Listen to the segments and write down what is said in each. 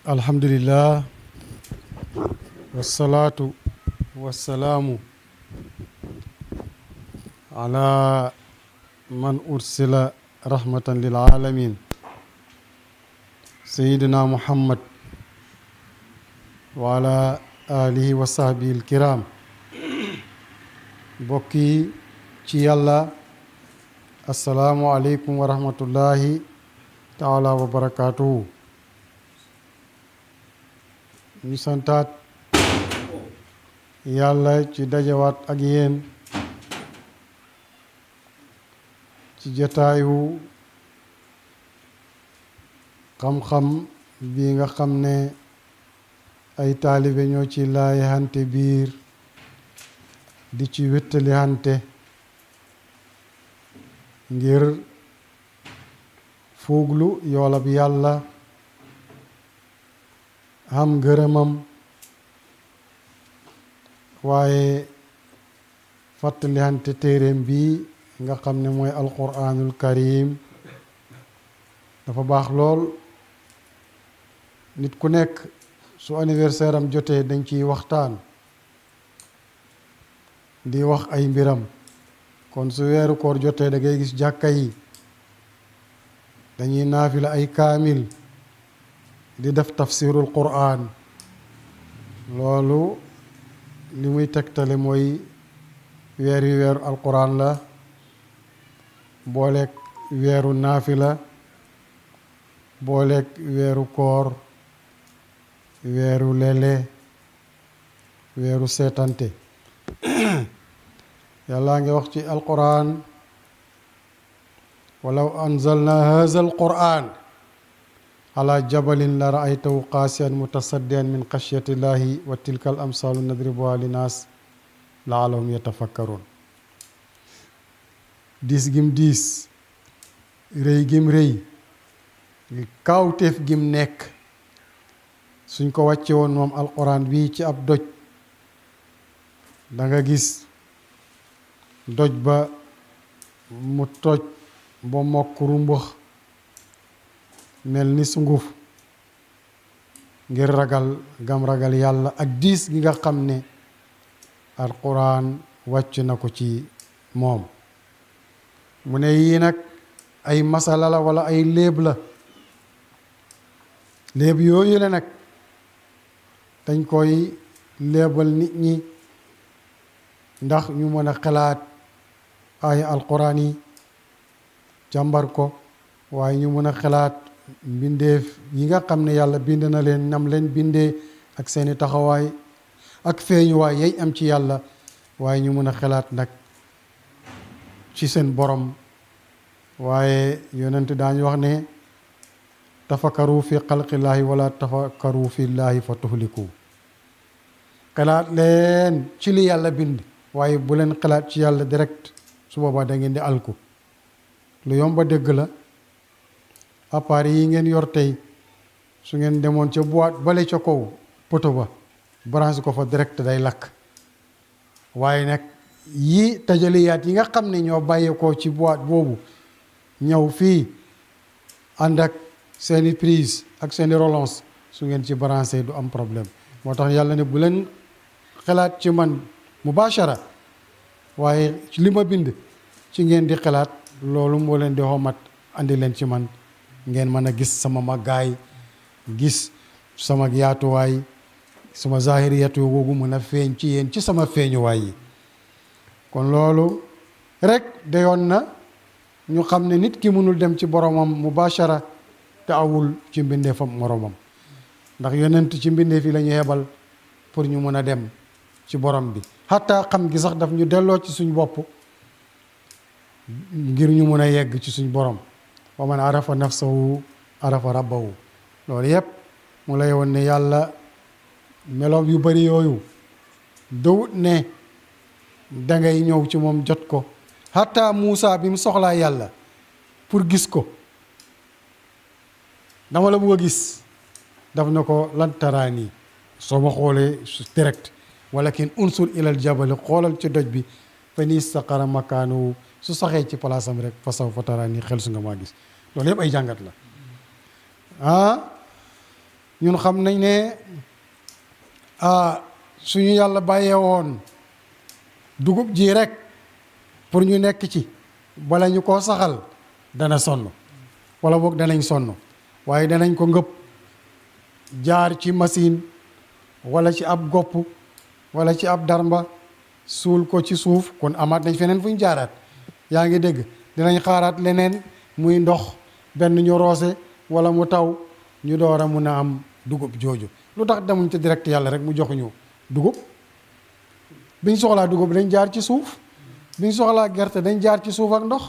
alhamdulillah wasalaatu wasalaamu ala man ursila rahmatan lil alamin sayidina muhammad wa ala alihi wa sahbihi alkiram bokki ci yàlla assalaamu aleykum wa rahmatullahi taala wa barakatuhu ñu santaat yàlla ci dajawaat ak yéen ci jataayu xam-xam bi nga xam ne ay taalibe ñoo ci laayante biir di ci wéttalihante ngir fuuglu yoolab yàlla am ngërëmam waaye fàttalihante téeréem bi nga xam ne mooy alquranul karim dafa baax lool nit ku nekk su anniversaire am jotee dañ ciy waxtaan di wax ay mbiram kon su weeru koor jotee da ngay gis jàkka yi dañuy naafila ay kaamil di def tafsirul quran loolu li muy tegtale mooy weer wi weeru alquran la booleeg weeru naafila booleeg weeru koor weeru lele weeru seetante yàlla ngi wax ci alquran walaw anzalna haza alquran ala jabalin la raaytahu qaasiyan mutasaddian min xashyatillahi wa tilka al amsalu nadribuha linnaas laalahum yatafakkaroon diis gim diis rëy gim rëy kaawteef gim nekk suñ ko wàcce woon moom alquran bii ci ab doj da nga gis doj ba mu toj ba mokk rumbux mel ni sunguf ngir ragal gam ragal yàlla ak diis gi nga xam ne alquran wàcc na ko ci moom mu ne yii nag ay masala la wala ay léeb la léeb yooyu la nag dañ koy léebal nit ñi ndax ñu mën a xalaat ay alquran yi jàmbar ko waaye ñu mën a xalaat mbindeef yi nga xam ne yàlla bind na leen nam leen bindee ak seeni taxawaay ak feeñuwaay yay am ci yàlla waaye ñu mën a xalaat nag ci seen borom waaye yonent daañu wax ne tafakkaru fi xalqillaahi wala tafakkaru fi llaahi fa tuhliku xalaat leen ci li yàlla bind waaye bu leen xalaat ci yàlla direct su boobaa da ngeen di alku lu yomba dégg la appareil yi ngeen yor tey su ngeen demoon ca boîte bale ca kaw poto ba branche ko fa direct day lakk waaye nag yi tajaliyaat yi nga xam ne ñoo bàyyeekoo ci boîte boobu ñëw fii ànd ak seeni prise ak seeni relance su ngeen ci branché du am problème moo tax yàlla ne bu leen xalaat ci man mubashara waaye li ma bind ci ngeen di xalaat loolu moo leen di xomat andi leen ci man ngeen mën a gis sama màggaay gis sama yaatuwaay sama zahiriyatu googu mën a feeñ ci yéen ci sama feeñuwaay yi kon loolu rek dayoon na ñu xam ne nit ki mënul dem ci boromam mubashara te awul ci mbindeefam moromam ndax yonent ci mbindeef yi la ñu yebal pour ñu mën a dem ci borom bi xataa xam gi sax daf ñu delloo ci suñ bopp ngir ñu mën a yegg ci suñ borom wa man arafa nafsahu arafa rabbahu loolu yépp mu lay woon ne yàlla meloom yu bari yooyu dawut ne dangay ñëw ci moom jot ko xataa Muusa bi mu soxlaa yàlla pour gis ko dama la bëgg a gis daf na ko lan taraani soo ma xoolee direct walakin unsur ilal jabali xoolal ci doj bi fa ni istaqara makaanu su saxee ci palaasam rek fa saw fa taraani xel su nga maa gis loolu yëpp ay jàngat la ñun xam nañ ne suñu yàlla bàyyee woon dugub ji rek pour ñu nekk ci bala ñu koo saxal dana sonn wala boog danañ sonn waaye danañ ko ngëpp jaar ci machine wala ci ab gopp wala ci ab darmba suul ko ci suuf kon amaat nañ feneen fu ñu jaaraat yaa ngi dégg dinañ xaaraat leneen muy ndox benn ñu roose wala mu taw ñu door a mun a am dugub jooju lu tax demuñ ci direct yàlla rek mu joxuñu dugub biñ soxlaa dugub dañ jaar ci suuf biñ soxlaa gerte dañ jaar ci suuf ak ndox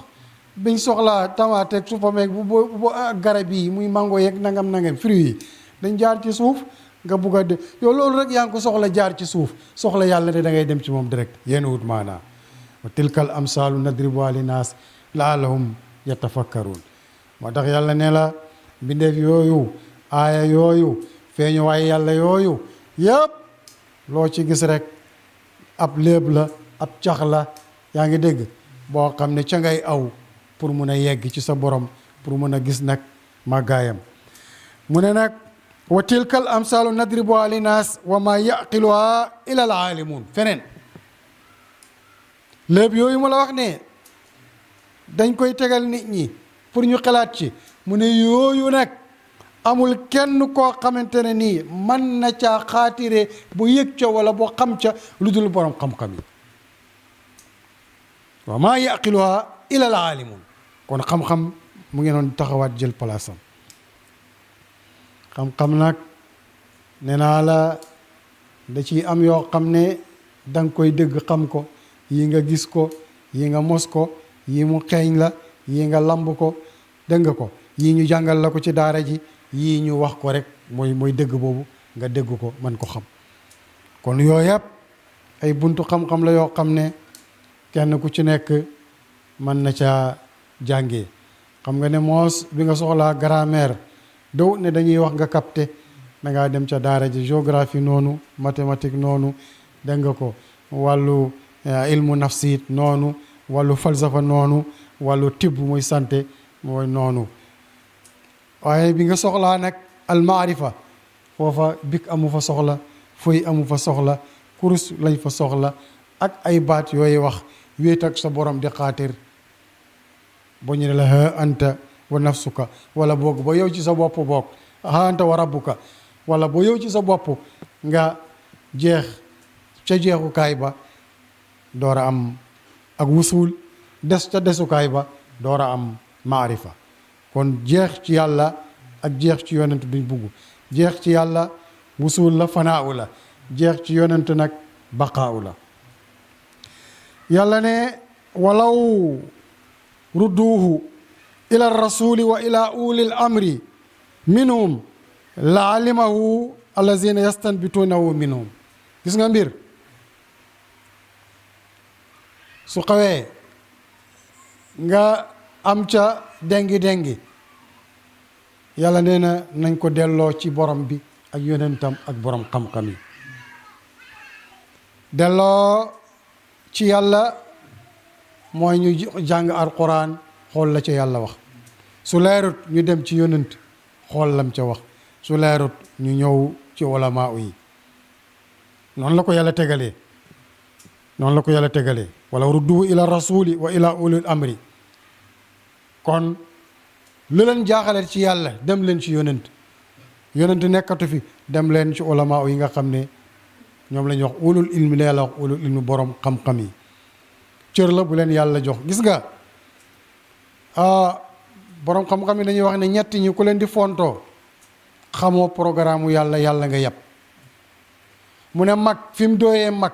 biñ soxlaa tamaate ak suppameeg bu garab yi muy mango yeeg nangam fruits yi dañ jaar ci suuf nga bugg a de yow loolu rek yaa ngi ko soxla jaar ci suuf soxla yàlla ne da ngay dem ci moom direct yéen wut maanaa wa tilkal amsaalu nadribuhaa linnaas laallahum yatafakkaruun moo tax yàlla ne la mbindeef yooyu aaya yooyu feeñu waaye yàlla yooyu yëpp loo ci gis rek ab léeb la ab cax la yaa ngi dégg boo xam ne ca ngay aw pour mun a yegg ci sa borom pour mun a gis nag màggaayam mu ne nag wa tilkal amsaalu nadribuhaa linnaas wa maa yaqiluhaa illa al aalimuun feneen léeb yooyu ma la wax ne dañ koy tegal nit ñi pour ñu xalaat ci mu ne yooyu nag amul kenn koo xamante ne nii mën na caa xaatire bu yëg ca wala boo xam ca lu dul borom xam-xam yi wa maa yaqiluhaa illa al aalimuun kon xam-xam mu ngi noon taxawaat jël palaasam xam-xam nag nee naa la da ciy am yoo xam ne danga koy dëgg xam ko yi nga gis ko yi nga mos ko yi mu xeeñ la yi nga lamb ko dégg nga ko yii ñu jàngal la ko ci daara ji yii ñu wax ko rek mooy dëgg boobu nga dégg ko man ko xam kon yooyu yëpp ay buntu xam-xam la yoo xam ne kenn ku ci nekk mën na caa jàngee xam nga ne moos bi nga soxlaa grammaire doo ne dañuy wax nga capté da ngaa dem ca daara ji géographie noonu mathématique noonu dégg nga ko wàllu ilmu nafsiit noonu wàllu falsafa noonu wàllu tibb muy santé mooy noonu waaye bi nga soxlaa nag almaarifa foofa bik amu fa soxla fëy amu fa soxla kurus lañ fa soxla ak ay baat yooyu wax wéet ak sa borom di xaatir boo ñu ne la ha anta wa nafsuka wala boog ba yow ci sa bopp boog ha anta wa rabbuka wala ba yow ci sa bopp nga jeex ca jeexukaay ba door a am ak wusuul des ca desukaay ba door a am maarifa kon jeex ci yàlla ak jeex ci yonent duñ bugg jeex ci yàlla wusuul la fanaaw la jeex ci yonent nag baqaaw la yàlla ne walaw rudduuhu ila rasuli wa ila ulil amri minhum la alimahu allazina yastanbituunahu minhum gis nga mbir su xawee nga am ca dengi yàlla nee na nañ ko delloo ci borom bi ak yonentam ak borom xam-xam yi delloo ci yàlla mooy ñu jàng alquran xool la ca yàlla wax su leerut ñu dem ci yonent xool lam ca wax su leerut ñu ñëw ci ulamaa yi noonu la ko yàlla tegalee wala rudduhu ila rasuli wa ila ulil amri kon lu leen jaaxale ci yàlla dem leen ci yonent nekkatu fi dem leen ci ulamaa yi nga xam ne ñoom la ñuy wax ulul ilmi la yàlla wax ulul ilmi borom xam-xam yi cër la bu leen yàlla jox gis nga borom xam-xam yi dañuy wax ne ñett ñi ku leen di fontoo xamoo programme yàlla nga yab mu ne mag fi mu dooyee mag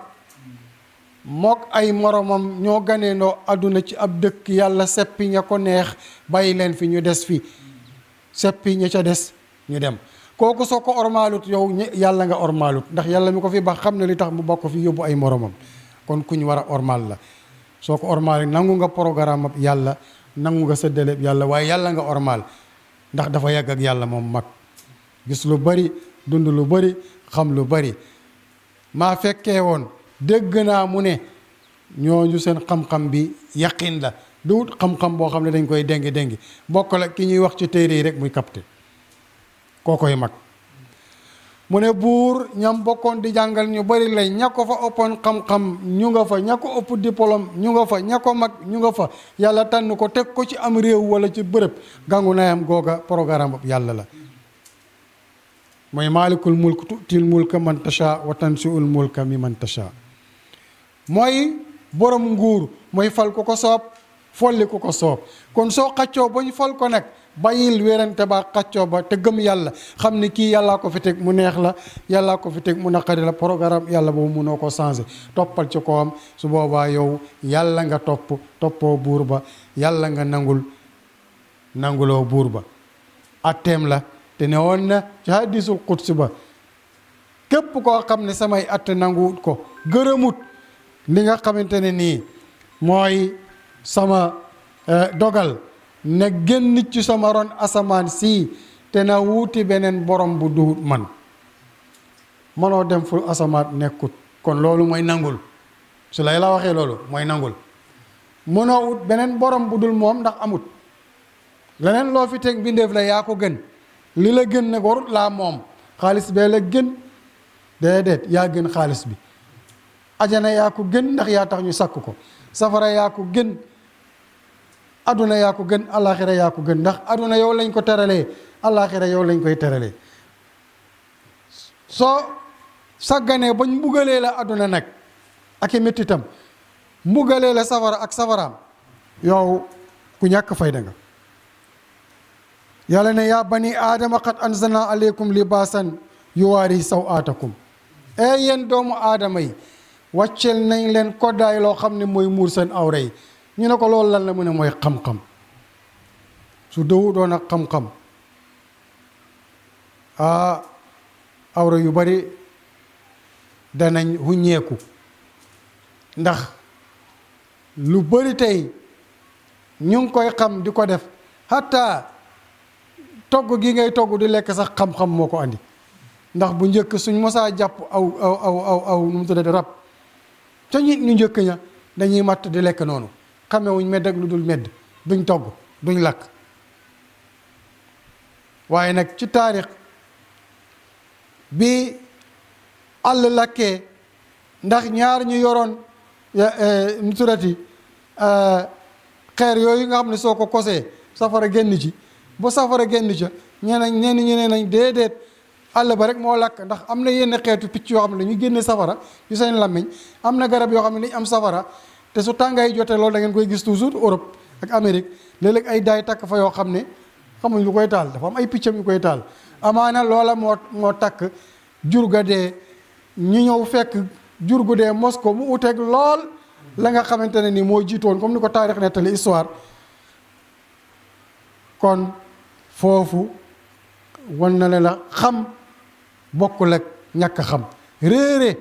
mook ay moromam ñoo ganeendoo àdduna ci ab dëkk yàlla seppi ña ko neex bàyyi leen fi ñu des fi seppi ña ca des ñu dem kooku soo ko ormaalut yow yàlla nga ormaalut ndax yàlla mi ko fi ba xam ne li tax mu bokk fi yóbbu ay moromam kon ku ñu war a ormaal la soo ko ormaal nangu nga programme ab yàlla nangu nga séddale yàlla waaye yàlla nga ormaal ndax dafa yàgg ak yàlla moom mag gis lu bari dund lu bari xam lu bari maa fekkee woon dégg naa mu ne ñooñu seen xam-xam bi yaqin la du xam-xam boo xam ne dañ koy déngi bokk la ki ñuy wax ci téere yi rek muy capté koo koy mag mu ne buur ñam bokkoon di jàngal ñu bari lañ, ña ko fa ëppoon xam-xam ñu nga fa, ña ko ëpp diplôme ñu nga fa, ña ko mag ñu nga fa. yàlla tànn ko teg ko ci am réew wala ci bërëb, gàngu nayam googa programme yàlla la. mooy maalikul mulk tu'til mulka man tasha wa tansiul mulka mi man tasha. mooy borom nguur, mooy fal ku ko soob, folli ku ko soob. kon soo xaccoo ba ñu fal ko nag, bàyyil wérante ba xaccoo ba te gëm yàlla, xam ni kii yàllaa ko fi teg mu neex la, yàllaa ko fi teg mu naqari la. programme yàlla boobu mënoo ko changé, toppal ci kawam. su boobaa yow yàlla nga toppoo buur ba, yàlla nga nanguloo buur ba. atteem la, te ne woon na ci hadisul qudsi ba, képp koo xam ne samay atte nanguwut ko, gërëmut li nga xamante ne nii mooy sama dogal, ne génn ci sama ron asamaan sii te na wuuti beneen borom bu duhut man. mënoo dem fu asamaan nekkut, kon loolu mooy nangul. su lay la waxee loolu mooy nangul. mënoo wut beneen borom bu dul moom, ndax amut. leneen loo fi teg bindeef la, yaa ko gën. li la gën nag warut laa moom. xaalis bee la gën, déedéet, yaa gën xaalis bi. ajana yaa ko gën, ndax yaa tax ñu sakk ko. safara yaa ko gën, aduna yaa ko gën, alaxira yaa ko gën, ndax aduna yow lañ ko teralee, alaxira yow lañ koy teralee. soo sàgganee bañ mbugalee la aduna nag ak i mettitam, mbugalee la safara ak safaraam, yow ku ñàkk fayda nga. yàlla ne yaa bani aadama qad anzalna aleykum libaasan yuwaari sawaatakum. yéen doomu aadama yi, wàcceel nañ leen koddaay loo xam ne mooy muur seen awra yi. ñu ne ko loolu lan la mu ne mooy xam-xam. su dëwu doon ak xam-xam, awra yu bari danañ huññeeku. ndax lu bari tey ñu ngi koy xam di ko def. hatta togg gi ngay togg di lekk sax xam-xam moo ko andi. ndax bu njëkk suñ mosaa jàpp aw nu mu tuddati rab, ca nit ñu njëkk ña dañuy matt di lekk noonu. xamewuñ medd ak lu dul medd, duñ togg duñ lakk. waaye nag ci taarix bi àll lakkee, ndax ñaar ñu yoroon nu tuddati xeer yooyu nga xam ne soo ko kosee safara génn ci, ba safara génn ca ñenn ñi nee nañ déedéet, àll ba rek moo lakk. ndax am na yenn xeetu picc yoo xam ne ñu génne safara yu seen làmmiñ, am na garab yoo xam ne dañ am safara, te su tàngaay jotee loolu da ngeen koy gis toujours Europe ak Amérique. léeg-léeg ay daay takk fa yoo xam ne xamuñ lu koy taal, dafa am ay piccam yu koy taal. amaana loola moo takk jur ga dee, ñu ñëw fekk jur gu dee mos ko mu uteeg lool la nga xamante ne ni moo jiitoon, comme ni ko taarix nettali histoire. kon foofu wan na la xam bokkul ak ñàkk xam. réere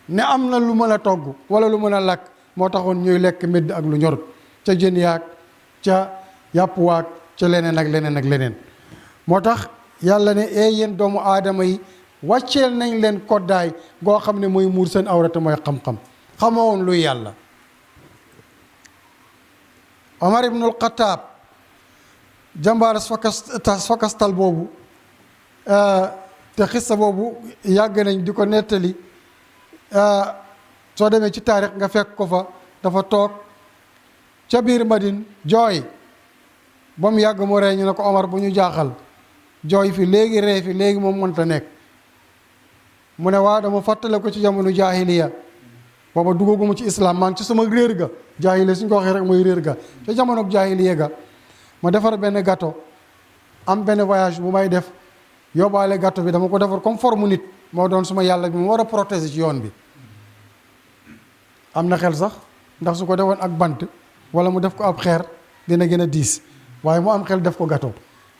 ne am na lu mën a togg wala lu mën a lakk moo taxoon ñuy lekk medd ak lu ñorut, ca jën yaag ca yàpp waag ca leneen ak leneen ak leneen. moo tax yàlla ne yéen doomu aadama yi, wàcceel nañ leen koddaay goo xam ne mooy muur seen awra te mooy xam-xam. xamoon luy yàlla. Omar ibnul Xataab, jàmbaar fakastal boobu, te xissa boobu yàgg nañ di ko nettali. soo demee ci taarix nga fekk ko fa, dafa toog ca biir Madine jooy ba mu yàgg mu ree. ñu ne ko Omar, bu ñu jaaxal, jooy fi léegi ree fi léegi moom mënta nekk. mu ne waa dama fàttale ko ci jamono jaahiliya, booba duggaguma ci islam, maa ngi ci sama réer ga. jaahiliya suñ ko waxee rek mooy réer ga. ca jamono jaahiliya ga ma defar benn gâteau, am benn voyage bu may def, yóbbaale gâteau bi dama ko defar comme forme nit, moo doon suma yàlla bi mu war a protéger ci yoon bi. am na xel sax, ndax su ko defoon ak bant wala mu def ko ab xeer dina gën a diis, waaye mu am xel def ko gâteau.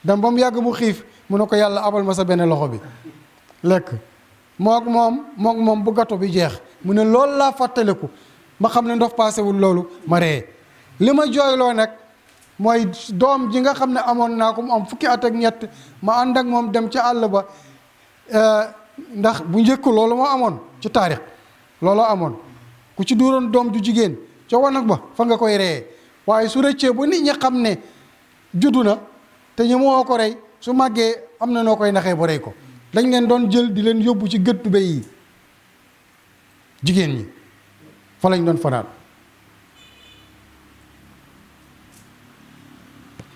dem ba mu yàgg mu xiif, mu ne ko yàlla abal ma sa benn loxo bi lekk. mook moom bu gâteau bi jeex, mu ne loolu laa fàttaliku, ma xam ne ndox paasewul loolu, ma ree. li ma jooyloo nag mooy doom ji nga xam ne amoon naa ko, mu am fukki at ak ñett, ma ànd ak moom dem ca àll ba. ndax bu njëkk loolu moo amoon ci taarix, looloo amoon. ku ci duuroon doom ju jigéen ca wanag ba fa nga koy reyee. waaye su rëccee ba nit ñi xam ne juddu na te ñu moo ko rey, su màggee am na noo koy naxee ba rey ko. dañ leen doon jël di leen yóbbu ci gëttu béy yi jigéen ñi fa lañ doon fanaan.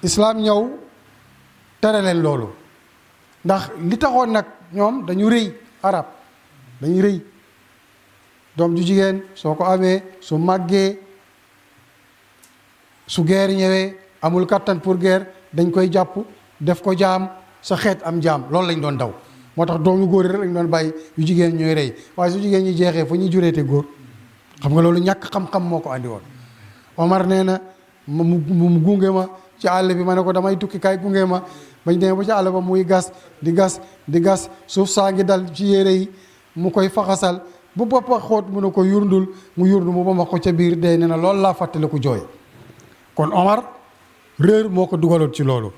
islaam ñëw tere leen loolu ndax li taxoon nag ñoom dañu rëy arab dañu rëy doom ju jigéen soo ko amee su màggee su guerre ñëwee amul kattan pour guerre dañ koy jàpp def ko jaam sa xeet am jaam loolu lañ doon daw moo tax doom yu góor yi rek lañ doon bàyyi yu jigéen ñooy rëy waaye su jigéen ñi jeexee fa ñuy jureete góor xam nga loolu ñàkk xam-xam moo ko andi woon. Omar nee na mu gunge ma ci àll bi ma ne ko damay tukki kaay gunge ma bañ demee ba ci àll ba muy gas di gas suuf saa ngi dal ci yére yi mu koy faxasal bu boppa xóot mu ne ko yurndul mu yurndu mu ba ma ko ca biir dee nee na loolu laa fàttaliku jooy. kon Omar réer moo ko dugaloon ci loolu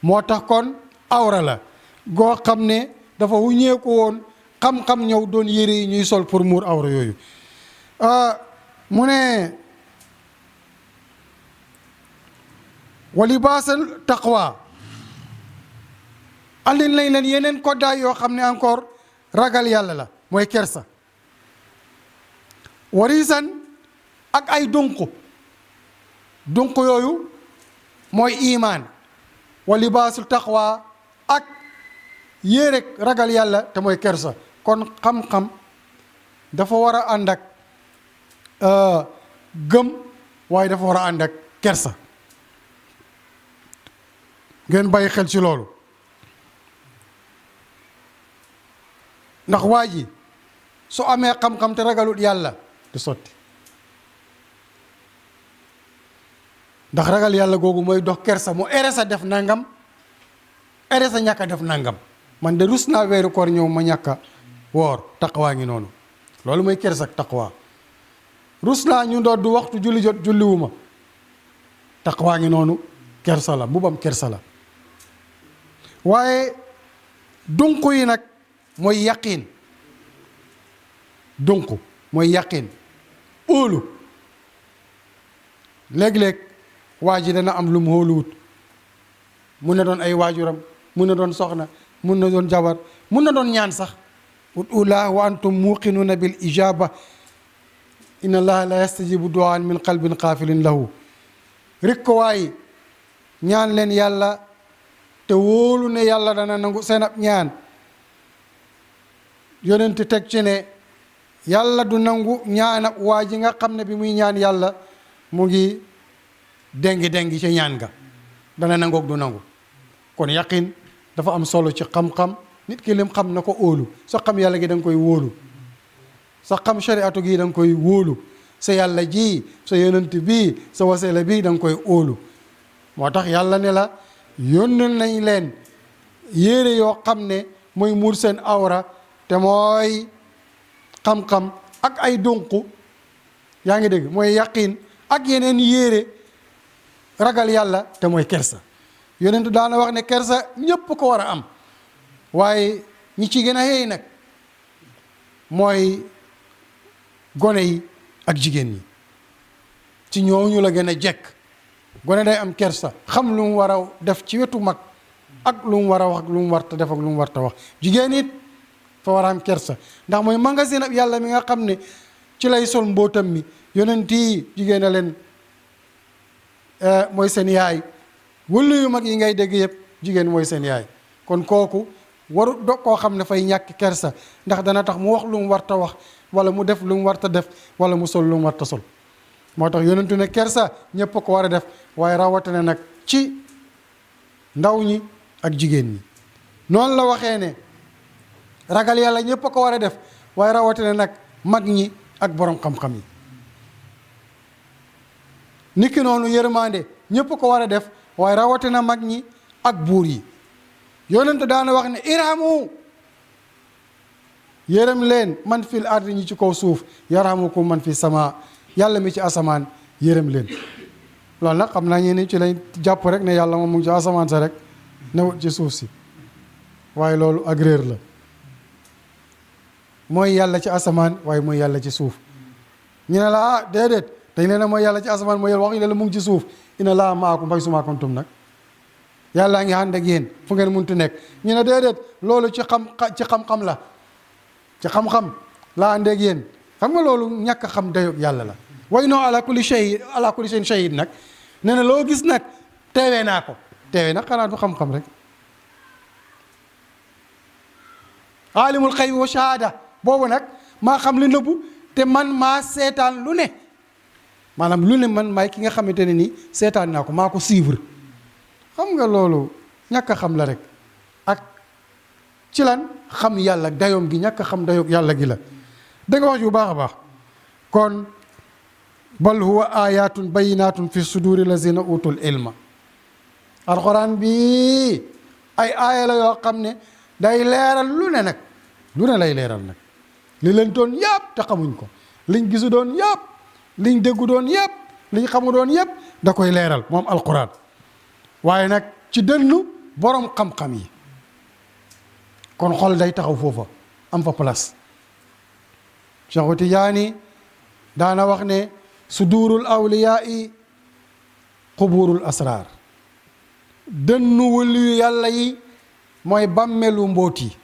moo tax kon awra la goo xam ne dafa wuññeeku woon xam-xam ñëw doon yére yi ñuy sol pour muur awra yooyu mu ne wa libaasal taqwa andil nañ leen yeneen koddaay yoo xam ne encore ragal yàlla la mooy kersa warisan ak ay dunq yooyu mooy imaan wa libaasul taqwa ak yéereg ragal yàlla te mooy kersa kon xam-xam dafa war a ànd ak gëm waaye dafa war a ànd ak kersa ngeen bàyyi xel ci loolu ndax waa ji su amee xam-xam te ragalut yàlla du sotti ndax ragal yàlla googu mooy dox kersa mu ere sa def nangam ere sa ñàkk a def nangam man de rus naa weeru koor ñëw ma ñàkk a woor taqwaa ngi noonu loolu mooy kersa ak taqwaa rus naa ñu doon du waxtu julli jot julliwuma taqwaa ngi noonu kersa la mbubam kersa la waaye dunq yi nag mooy yaqiin dunq mooy yaqiin óolu léeg-léeg waa ji dana am lu mu hóoluwut mun na doon ay waajuram mun na doon soxna mun na doon jabar mun na doon ñaan sax ud'uullaaha wa antum muuqinuuna bil ijaaba inna allaha la yastajibu du'aan min qalbin qaafilin lahu rek ko waaye ñaan leen yàlla te wóolu ne yàlla dana nangu seen ab ñaan yonent teg ci ne yàlla du nangu ñaanab waa ji nga xam ne bi muy ñaan yàlla mu ngi dengi ci ñaan ga dana nangoog du nangu kon yaqin dafa am solo ci xam-xam nit ki lim xam na ko óolu sa xam yàlla gi da nga koy wóolu sa xam shariatu gi da nga koy wóolu sa yàlla ji sa yonent bii sa wasila bii da nga koy óolu moo tax yàlla ne la yónnal nañ leen yére yoo xam ne mooy muur seen awra te mooy xam-xam ak ay dunq yaa ngi dégg mooy yaqin ak yeneen yére ragal yàlla te mooy kersa yonent daana wax ne kersa ñépp ko war a am waaye ñi ci gën a xëy nag mooy gone yi ak jigéen ñi ci ñooñu la gën a jekk gone day am kersa xam lu mu war a def ci wetu mag ak lu mu war a wax lu mu warta def ak lu mu warta wax jigéen it fa war a am kersa ndax mooy magasin ab yàlla mi nga xam ne ci lay sol mbootam mi yonent yi jigéen a leen mooy seen yaay wëllu yu mag yi ngay dégg yëpp jigéen mooy seen yaay kon kooku waru do koo xam ne fay ñàkk kersa ndax dana tax mu wax lu mu warta wax wala mu def lu mu warta def wala mu sol lu mu warta sol moo tax yonentu ne kersa ñëpp ko war a def waaye rawatina nag ci ndaw ñi ak jigéen ñi noonu la waxee ne ragal yàlla ñëpp ko war a def waaye rawatina nag mag ñi ak borom xam-xam yi niki noonu yërmande ñëpp ko war a def waaye rawatina mag ñi ak buur yi yonent daana wax ne irhamu yërëm leen man fil ardi ñi ci kaw suuf yarhamukum man fi sama yàlla mi ci asamaan yërëm leen loolu nag xam naa ñeneen ci lay jàpp rek ne yàlla moom mu ngi ci asamaan sa rek newut ci suuf si waaye loolu ak réer la mooy yàlla ci asamaan waaye mooy yàlla ci suuf ñu ne la ah déedéet dañ leen ne mooy yàlla ci asamaan mooy yàlla wax ñu ne la mu ngi ci suuf ina laa maakum fay su maa kuntum nag yàllaa ngi ànd ak yéen fu ngeen muntu nekk. ñu ne déedéet loolu ci xam-xam la, ci xam-xam laa ànd ak yéen. xam nga loolu ñàkk a xam dayoog yàlla la. way noo ala kulli shay'in shahid nag nee na loo gis nag teewee naa ko. teewee nag xanaa du xam-xam rek. aalimul xaybi wa shahada boobu nag maa xam li nëbbu te man maa seetaan lu ne, maanaam lu ne man maay ki nga xamante ne nii seetaan naa ko, maa ko suivre. xam nga loolu ñàkk a xam la rek, ak ci lan xam yàlla dayoom gi, ñàkk a xam dayoog yàlla gi la. da nga wax yu baax a baax. kon bal huwa ayatun bayinatun fi suduri lazina utul ilma. alxuraan bi ay aaya la yoo xam ne day leeral lu ne nag, lu ne lay leeral nag. li leen doon yëpp te xamuñ ko, liñ gisu doon yëpp, liñ déggu doon yëpp, liñ xamu doon yëpp da koy leeral moom alquran. waaye nag ci dënnu borom xam-xam yi. kon xol day taxaw foofa am fa place. Cheikh Tijaani daana wax ne sudurul awliyaai xuburul asrar. dënnu wëliyu yàlla yi mooy bàmmelu mbóot yi.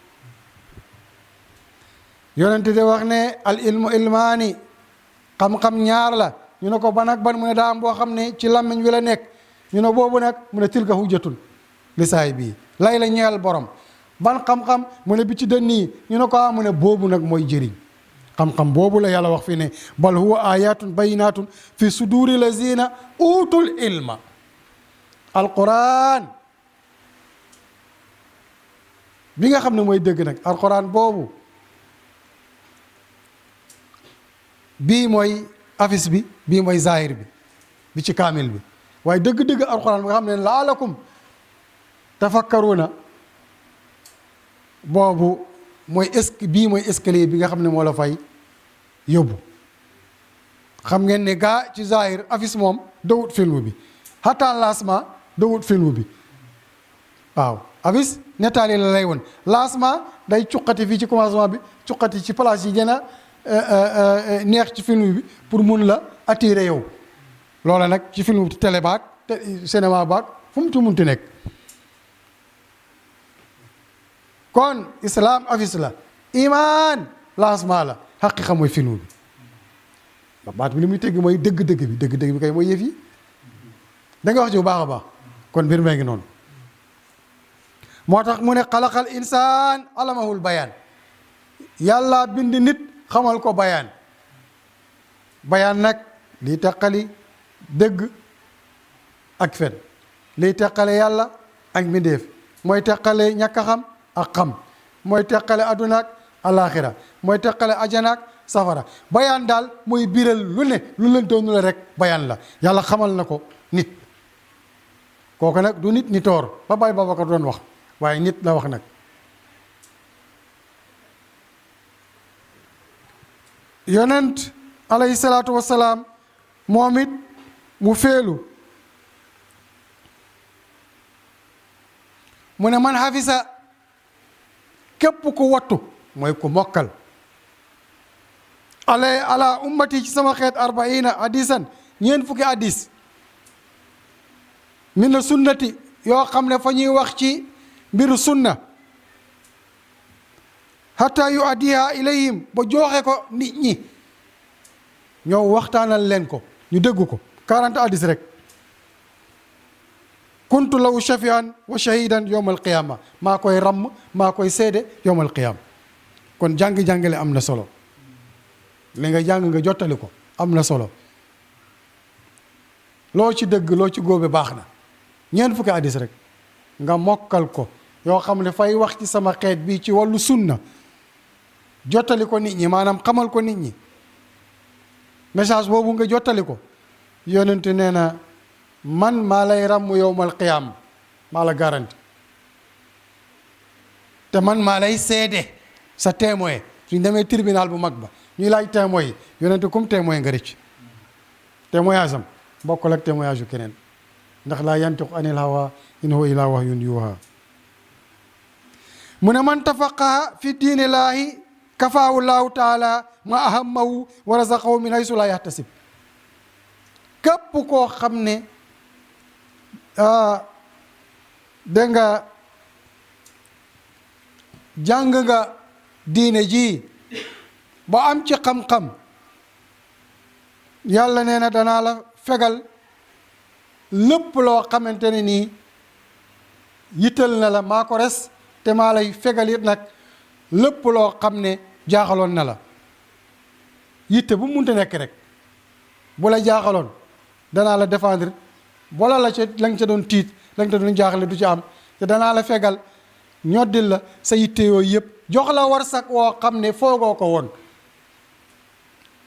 yonente de wax ne al ilmu ilmaani, xam-xam ñaar la. ñu ne ko ban ak ban, mu ne daa am boo xam ne ci làmmiñ wi la nekk. ñu ne boobu nag mu ne tilka hujjatun li saay bii, lay la ñeel borom. ban xam-xam mu ne bi ci dënn yi. ñu ne ko mu ne boobu nag mooy jëriñ. xam-xam boobu la yàlla wax fii ne bal huwa ayatun bayinatun fi suduri lazina utul ilma. alquran bi nga xam ne mooy dëgg nag, alquran boobu bii mooy afis bi, bii mooy zahir bi ci kaamil bi. waaye dëgg-dëgg alquran bi nga xam ne laalakum tafakkaruna, boobu mooy bii mooy escalier bi nga xam ne moo la fay yóbbu. xam ngeen ne gaa ci zahir afis moom dawut film bi, hatta lancement dawut film bi. waaw afis netaali la lay woon, lancement day cuqati fii ci commencement bi, cuqati ci place yi gën a neex ci film bi pour mun la attirer yow. loola nag ci film télé baag cinéma baag fu mu ci munti nekk. kon islam afis la, iman lancement la, xaqiqa mooy film bi. baat bi li muy tegg mooy dëgg-dëgg bi, dëgg-dëgg bi kay mooy yëf yi. da nga wax ci bu baax a baax. kon mbir mee ngi noonu. moo tax mu ne xalaqal insaan alamahul bayaan. yàlla bind nit xamal ko bayaan. bayaan nag liy teqali dëgg ak fen, liy teqale yàlla ak mbindéef, mooy teqale ñàkk a xam ak xam, mooy teqale adduna ak alaxira, mooy teqale ajana ak safara. bayaan daal mooy biral lu ne, lu leen doonu la rek bayaan la. yàlla xamal na ko nit. kooku nag du nit ni toor ba Baay Babacar doon wax, waaye nit la wax nag. yonent alayhi salaatu wassalaam moom it mu féelu mu ne man xafisa képp ku wattu mooy ku mokkal ala ummati ci sama xeet 40 hadisan, ñeent fukki hadis min na sunnati yoo xam ne fa ñuy wax ci mbiru sunna, hatta yu addiha ilayhim, ba joxe ko nit ñi, ñoo waxtaanal leen ko ñu dégg ko. 40 hadis rek. kuntu lahu shafian wa shahidan yowm alqiyama, maa koy ramm maa koy seede yowm alqiyama. kon jàng-jàngale am na solo, li nga jàng nga jottali ko am na solo. loo ci dëgg loo ci góobe baax na. ñeent fukki hadis rek nga mokkal ko, yoo xam ne fay wax ci sama xeet bi ci wàllu sunna, jottali ko nit ñi, maanaam xamal ko nit ñi. message boobu nga jottali ko, yonent nee na man maa lay ràmm yowmal qiyaam, maa la garanti. te man maa lay seede, sa témoin. suñ demee tribunal bu mag ba ñuy laaj témoin yi, yonent comme témoin nga rëcc. témoignage am bokkul ak témoignage yu keneen, ndax laa yantiqu anil hawa in huwa illaa wahyun yuuhaa. mu ne man tafaqaha fi diinillaahi kafaahu llaahu taala ma ahammahu wa razaqahu min haysu laa yahtasib. képp koo xam ne dégg nga jàng nga diine ji ba am ci xam-xam yàlla nee na danaa la fegal lépp loo xamante ne nii yittal na la maa ko res te maa lay fegal it nag lépp loo xam ne jaaxaloon na la yitte bu munte nekk rek bu la jaaxaloon danaa la défendre wala la nga ca doon tiit la nga ca doon jaaxle du ci am te danaa la fegal ñoddil la sa yitte yooyu yëpp jox la warsak woo xam ne foogoo ko woon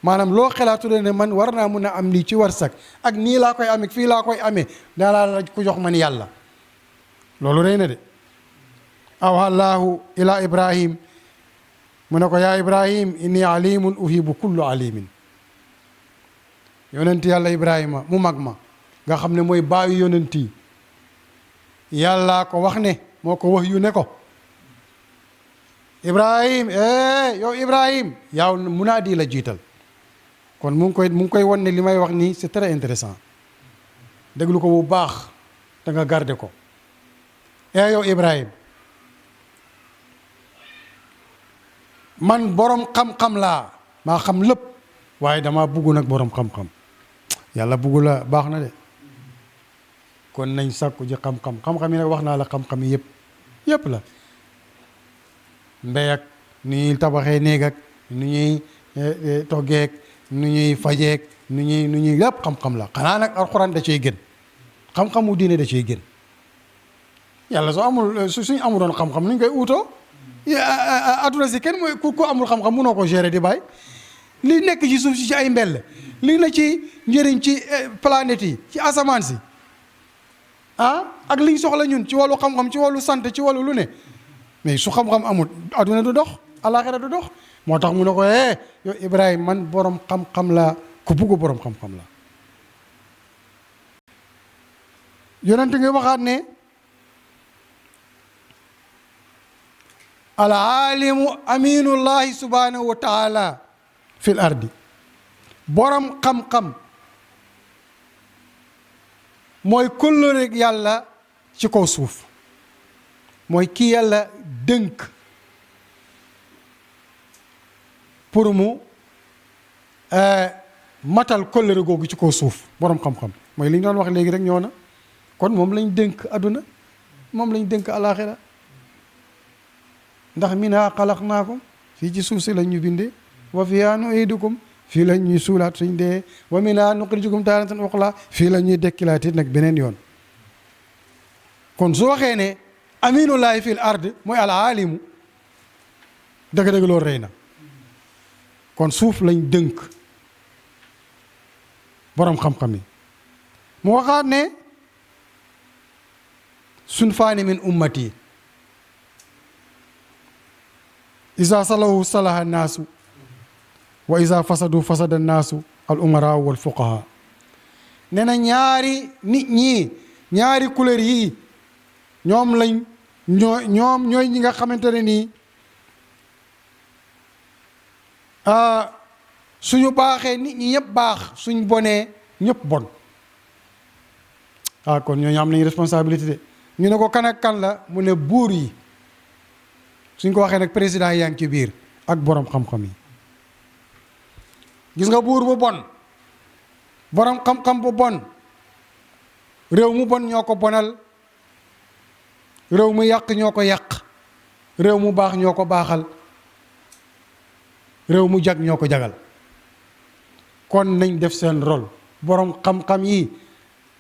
maanaam loo xalaatu ne man war naa mun a am lii ci warsak ak nii laa koy amee fii laa koy amee danaa la ko jox man yàlla loolu rëy na de awha llaahu ila ibrahim mu ne ko yaa ibrahim inni alimun uhibu kullu alimin yonent yàlla ibrahima mu mag ma nga xam ne mooy baayu yonent yi yàlla ko wax ne moo ko wax yu ne ko ibrahim yow ibrahim yaaw munaadi la jiital kon mu ngi koy wan ne li may wax nii c'est très intéressant déglu ko bu baax da nga garder ko yow ibrahim man borom xam-xam laa maa xam lépp waaye dama bugg nag borom xam-xam yàlla bugg la baax na de kon nañ sàkku ji xam-xam xam-xam yi nag wax naa la xam-xam yi yëpp la mbéy ak nu ñuy tabaxee néeg ak nu ñuy toggeek nu ñuy fajeek nu ñuy lépp xam-xam la xanaa nag alxuraan da cay gën xam-xamu diine da cay gën yàlla soo amul suñ amuloon xam-xam nuñ koy uutoo adduna si kenn mooy ku amul xam-xam mënoo ko gérer di bàyyi li nekk ci suuf si ci ay mbell li na ci njëriñ ci planètes yi ci asamaan si ak liñ soxla ñun ci wàllu xam-xam ci wàllu santé ci wàllu lu ne mais su xam-xam amul adduna du dox alaxira du dox moo tax mu ne ko yow Ibrahima man borom xam-xam la ku bugg borom xam-xam la yonent nga waxaat ne al alimu aminullahi subhanahu wa taala fil ardi borom xam-xam mooy kóllëre yàlla ci kaw suuf mooy kii yàlla dënk pour mu matal kóllëre googu ci kaw suuf borom xam-xam mooy li ñu doon wax léegi rek ñoo na kon moom lañ dënk adduna moom lañ dënk alaxira ndax minhaa xalaqnaakum fii ci suuf si lañ ñu bindee wa fiihaa nu'iidukum fii la ñuy suulaat suñ dee wa minhaa nuxrijukum taaratan uxraa fii la ñuy dekkilaat nag beneen yoon kon su waxee ne aminullahi fil ard mooy al alimu dëgg-dëgg loolu rëy na kon suuf lañ dënk borom xam-xam yi mu waxaat ne sunfaani min ummati isa salahu salaha naasu wa isa fasadu fasada naasu al umara wal fuqaha nee na ñaari nit ñi ñaari couleur yi ñoom lañ ñooy ñi nga xamante ne nii suñu baaxee nit ñi ñëpp baax suñ bonee ñëpp bon kon ñooñu am nañu responsabilité de ñu ne ko kan ak kan la mu ne buur yi suñ ko waxee nag président yaa ngi ci biir ak borom xam-xam yi gis nga buur bu bon borom xam-xam bu bon réew mu bon ñoo ko bonal réew mu yàq ñoo ko yàq réew mu baax ñoo ko baaxal réew mu jag ñoo ko jagal kon nañ def seen rôle borom xam-xam yi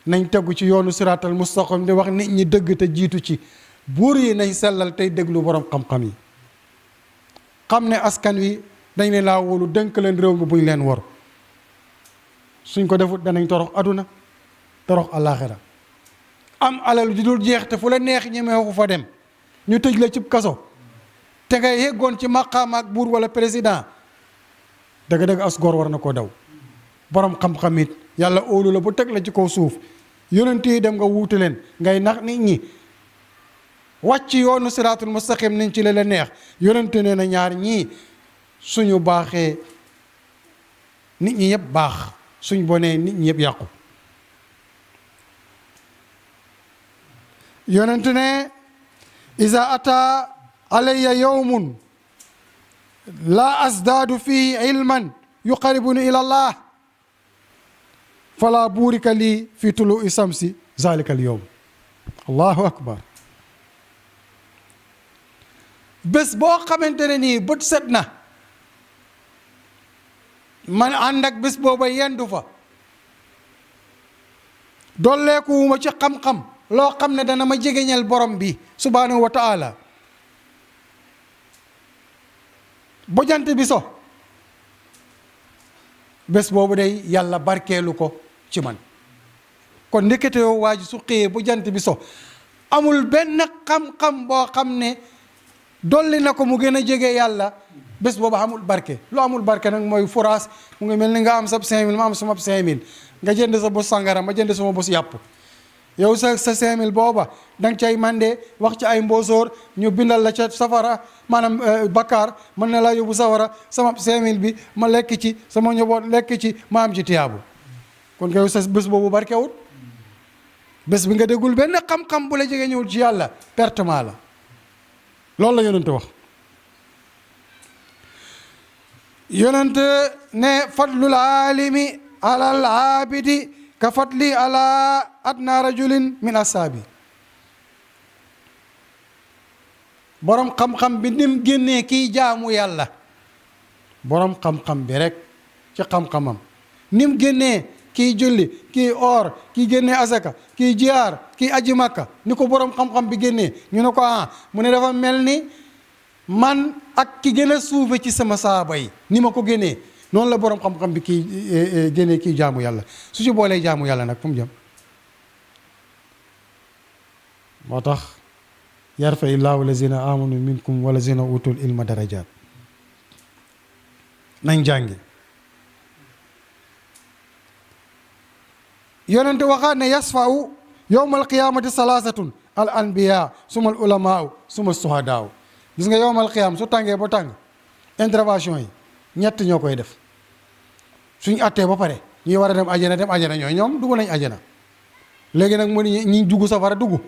nañ tegu ci yoonu siraatal mustaqim di wax nit ñi dëgg te jiitu ci buur yi nañ sellal tey déglu borom xam-xam yi xam ne askan wi dañ leen laa wóolu dënk leen réew mi buñ leen wor suñ ko defut danañ torox aduna torox alaxira am alal ju dul jeex te fu la neex ñemeeku fa dem ñu tëj la cib kaso te nga yeggoon ci maqaam ak buur wala président dëgg-dëgg as góor war na koo daw borom xam-xam it yàlla óolu la bu teg la ci kaw suuf yonent yi dem nga wuute leen ngay nax nit ñi wàcc yoonu siraatul mustaqim nañ ci la neex yonent nee na ñaar ñii suñu baaxee nit ñi yëpp baax suñ bonee nit ñi yëpp yàqu yonent ne iza ata alayya yawmun la asdaadu fihi ilman yuqaribuni ila allah fala burika lii fi tului samsi zalika al yawm. allahu akbar. bés boo xamante ne nii bët set na man ànd ak bés booba yendu fa dolleekuwuma ci xam-xam loo xam ne dana ma jegeñal borom bi subhanahu wa taala bu jant bi so bés boobu day yàlla barkeelu ko ci man. kon ndekete yoo waa ji su xëyee bu jant bi so amul benn xam-xam boo xam ne dolli na ko mu gën a jege yàlla bés boobu amul barke. lu amul barke nag mooy furaas mu ngi mel ni nga am sab 5000 ma am sama 5000 nga jënd sa bos sangara ma jënd sama bos yàpp yow sa 5000 booba da nga cay mandee wax ci ay mboosoor ñu bindal la ca safara maanaam bakkaar mën na laa yóbbu safara. sama 5000 bi ma lekk ci sama njaboot lekk ci ma am ci tiyaabu. kon yow sa bés boobu barkewut. bés bi nga déggul benn xam-xam bu la jege ñëwul ci yàlla pertement la. loolu la yonent wax. yonent ne fadlul aalimi alal aabidi ka fadli ala adna rajulin min asaabi. borom xam-xam bi nim génnee kii jaamu yàlla borom xam-xam bi rek ci xam-xamam nim génnee kii julli kii or kii génnee asaka kii jiyaar kii aji makka ni ko borom xam-xam bi génnee ñu ne ko mu ne dafa mel ni man ak ki gën a suufe ci sama saaba yi ni ma ko génnee noonu la borom xam-xam bi kii génnee kii jaamu yàlla su ci boolee jaamu yàlla nag fu mu jëm. moo tax yarfa illaahu lazina amanu minkum wa lazina utul ilma darajat. nañ jàngi. yonente waxaat ne yasfau yowmal qiyamati salaasatun al anbiya suma al ulamaau suma suhadaaw. gis nga yowmal qiyam su tàngee ba tàng intervention yi ñett ñoo koy def suñu attee ba pare ñi war a dem ajana ñoom dugg nañ ajana léegi nag mu ne ñi dugg safara dugg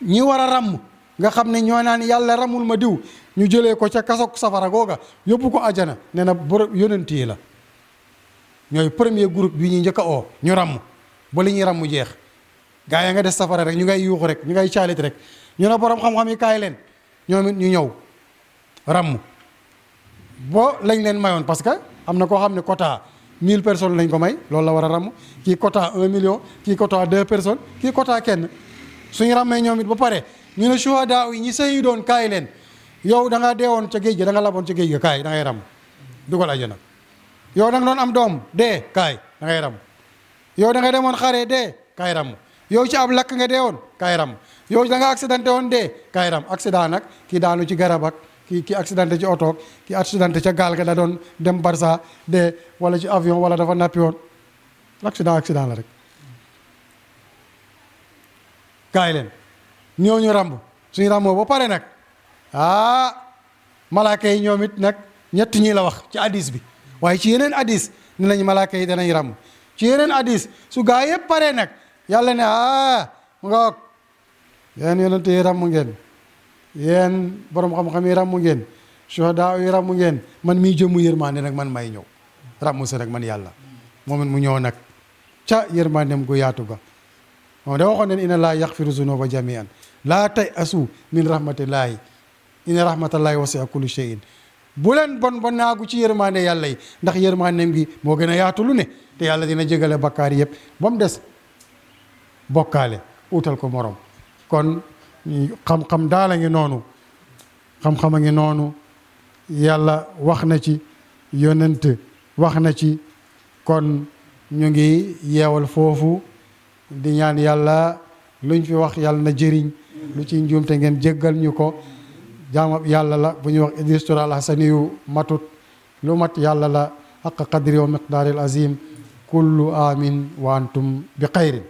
ñi war a ràmm nga xam ne ñoo naan yàlla ramul ma diw ñu jëlee ko ca kasoog safara googa yóbbu ko ajana nee na borom yonent yi la ñooy premier groupe bi ñuy njëkk a oo ñu ràmm ba li ñuy ràmm jeex gaa ya nga des safara rek ñu ngay yuuxu rek ñu ngay caalit rek ñu ne borom xam-xam yi kaay leen ñoom it ñu ñëw ràmm boo lañ leen mayoon parce que am na koo xam ne quota 1000 personnes lañ ko may loolu la war a ràmm kii quota 1 million kii quota 2 personnes kii quota kenn suñu ràmmee ñoom it ba pare ñu ne shuhadaa yi ñi sëyi doon kaay leen yow da ngaa deewoon ca géej gi da nga laboon ca géej ga kaay da ngay ràmm dugal ajana yow da nga doon am doom dee kaay da ngay ràmm yow da nga demoon xare dee kaay ràmm yow ci ab lakk nga deewoon kaay ràmm yow da nga accidenté woon dee kaay ràmm accident nag kii daanu ci garab ak kii accidenté ci oto kii accidenté ca gaal ga da doon dem Barça dee wala ci avion wala dafa nappi woon accident la rek kaay leen ñooñu ràmb suñu ràmmoo ba pare nag malaaka yi ñoom it nag ñett ñi la wax ci hadis bi waaye ci yeneen hadis ne nañ malaaka yi danañ ràmb ci yeneen hadis su gaa yëpp pare nag yàlla ne mu nga wok yéen yonente yi ràmm ngeen yéen borom xam-xam yi ràmm ngeen shuhadaa yi ràmm ngeen man miy jëmmu yërmande nag man may ñëw ràmm si nag man yàlla moom it mu ñëw nag ca yërmandem gu yaatu ga moom da waxoon ne inna laa yaxfiru zunuba jamian laa tay asu min rahmatillahi inna rahmatallahi wasi'a kulli shay'in bu leen bon naagu ci yërmande yàlla yi ndax yërmandem gi moo gën a yaatu lu ne te yàlla dina jégale bakkaar yëpp ba mu des bokkaale utal ko morom. kon xam-xam daal a ngi noonu xam-xam a ngi noonu yàlla wax na ci yonent wax na ci kon ñu ngi yeewal foofu di ñaan yàlla luñ fi wax yàlla na jëriñ lu ci njuumte ngeen jéggal ñu ko jaamab yàlla la bu ñuy wax Idriss Touré Al Hassani yu matut lu mat yàlla la haqqa qadri wa miqdaaril azim kullu amin wa antum bi xayrin